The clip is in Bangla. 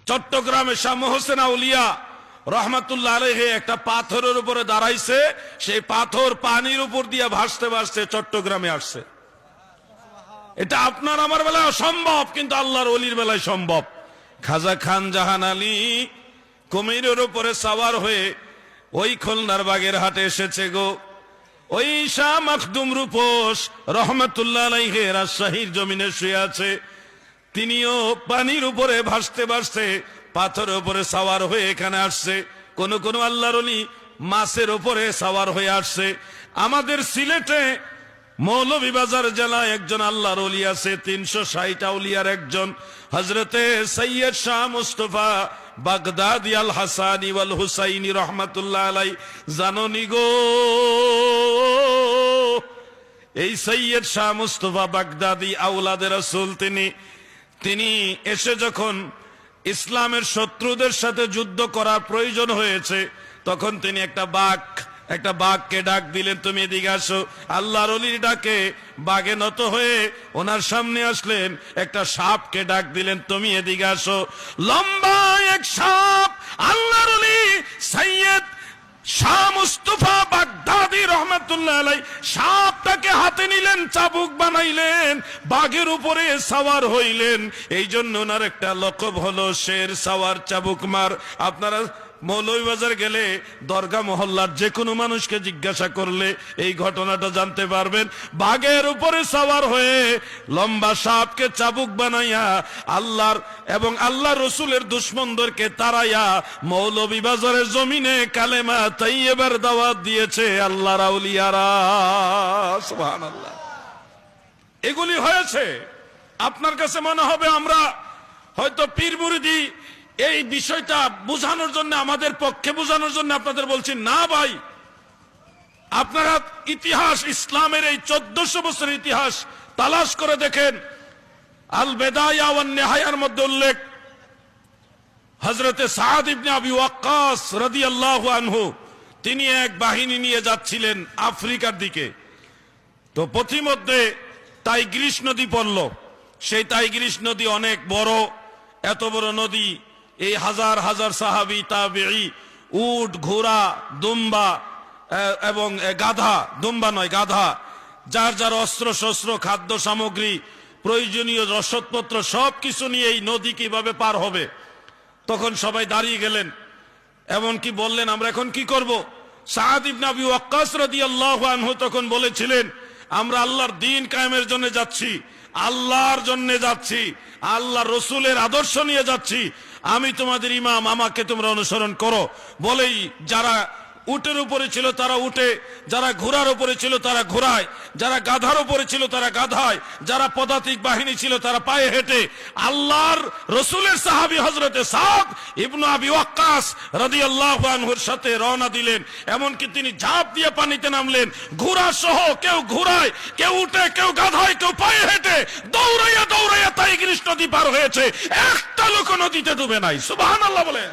চট্টগ্রামে শাহ মোহসেন আউলিয়া রহমাতুল্লাহ আলাইহি একটা পাথরের উপরে দাঁড়াইছে, সেই পাথর পানির উপর দিয়ে ভাসতে ভাসতে চট্টগ্রামে আসছে। এটা আপনার আমার বেলায় অসম্ভব, কিন্তু আল্লাহর ওলির বেলায় সম্ভব। খাজা খান জাহান আলী কুমিরের উপরে সাওয়ার হয়ে ওই খুলনার বাগেরহাটে এসেছে গো। ওই শাহ মখদুম রূপোস রহমাতুল্লাহ আলাইহি রাজশাহীর জমিনে শুয়ে আছে, তিনিও পানির উপরে ভাসতে ভাসতে পাথরের উপরে সাওয়ার হয়ে এখানে আসছে। কোন কোন আল্লাহর ওলি মাছের উপরে সাওয়ার হয়ে আসছে। আমাদের সিলেটে মৌলভীবাজার জেলায় একজন আল্লাহর ওলি আছে, 360 আউলিয়ার একজন, হযরতে সৈয়দ শাহ মুস্তাফা বাগদাদি আল হাসানি ওয়াল হুসাইনি রহমাতুল্লাহ আলাই। জাননি গো, এই সৈয়দ শাহ মুস্তাফা বাগদাদি আওলাদে রাসূল, তিনি এসে যখন ইসলামের শত্রুদের সাথে যুদ্ধ করার প্রয়োজন হয়েছে, তখন তিনি একটা বাঘকে ডাক দিলেন, তুমি এদিকে আসো। আল্লাহর ওলির ডাকে বাঘে নত হয়ে ওনার সামনে আসলেন। একটা সাপকে ডাক দিলেন, তুমি এদিকে আসো। লম্বা এক সাপ, আল্লাহর ওলি সৈয়দ শাহ মুস্তাফা বাগদাদি রহমাতুল্লাহ আলাইহি সাপটাকে হাতে নিলেন, চাবুক বানাইলেন, বাঘের উপরে সাওয়ার হইলেন। এই জন্য ওনার একটা লকব হলো শের সাওয়ার চাবুক মার। আপনারা মৌলভীবাজার গেলে দরগা মহল্লার যে কোনো মানুষকে জিজ্ঞাসা করলে এই ঘটনাটা জানতে পারবেন। বাঘের উপরে সাওয়ার হয়ে লম্বা সাপকে চাবুক বানাইয়া আল্লাহর এবং আল্লাহ রসুলের দুশমনদেরকে তাড়াইয়া মৌলভীবাজারের জমিনে কালেমা তাইয়্যিবার দাওয়াত দিয়েছে আল্লাহর আউলিয়ারা। সুবহানাল্লাহ। এগুলি হয়েছে। আপনার কাছে মনে হবে আমরা হয়তো পীর মুরিদি এই বিষয়টা বোঝানোর জন্য, আমাদের পক্ষে বোঝানোর জন্য আপনাদের বলছি, না ভাই, আপনারা ইতিহাস, ইসলামের এই 1400 বছরের ইতিহাস তালাশ করে দেখেন। আল বেদায়া ওয়ান নিহায়ার মধ্যে উল্লেখ, হযরতে সাদ ইবনে আবি ওয়াক্কাস রাদিয়াল্লাহু আনহু তিনি এক বাহিনী নিয়ে যাচ্ছিলেন আফ্রিকার দিকে। তো পথিমধ্যে টাইগ্রিস নদী পড়ল। সেই টাইগ্রিস নদী অনেক বড়, এত বড় নদী, এই হাজার হাজার সাহাবী তাবেঈ উট, ঘোড়া, দুম্বা এবং গাধা, দুম্বা নয় গাধা, যার যার অস্ত্র শস্ত্র, খাদ্য সামগ্রী, প্রয়োজনীয় রসদপত্র সবকিছু নিয়ে এই নদী কিভাবে পার হবে। তখন সবাই দাঁড়িয়ে গেলেন, এমনকি বললেন, আমরা এখন কি করব? সাদ ইবনে আবি ওয়াক্কাস রাদিয়াল্লাহু আনহু তখন বলেছিলেন, আমরা আল্লাহর দ্বীন কায়েমের জন্য যাচ্ছি, আল্লাহর জন্য যাচ্ছি, আল্লাহ রসুলের আদর্শ নিয়ে যাচ্ছি। আমি তোমাদের ইমাম, আমাকে তোমরা অনুসরণ করো। বলেই যারা উটের উপরে ছিল তারা উটে, যারা ঘোড়ার উপরে ছিল তারা ঘোড়ায়, যারা গাধার উপরে ছিল তারা গাধায়, যারা পদাতিক বাহিনী ছিল তারা পায়ে হেঁটে আল্লাহর রসুলের সাহাবী হযরতে সাদ ইবনে আবি ওয়াক্কাস রাদিয়াল্লাহু আনহুর সাথে রওনা দিলেন। এমনকি তিনি ঝাঁপ দিয়ে পানিতে নামলেন, ঘোড়া সহ, কেউ ঘোড়ায়, কেউ উঠে, কেউ গাধায়, কেউ পায়ে হেঁটে দৌড়াইয়া দৌড়াইয়া টাইগ্রিস নদী পার হয়েছে। একটা লোক নদীতে ডুবে নাই। সুবহানাল্লাহ বলেন।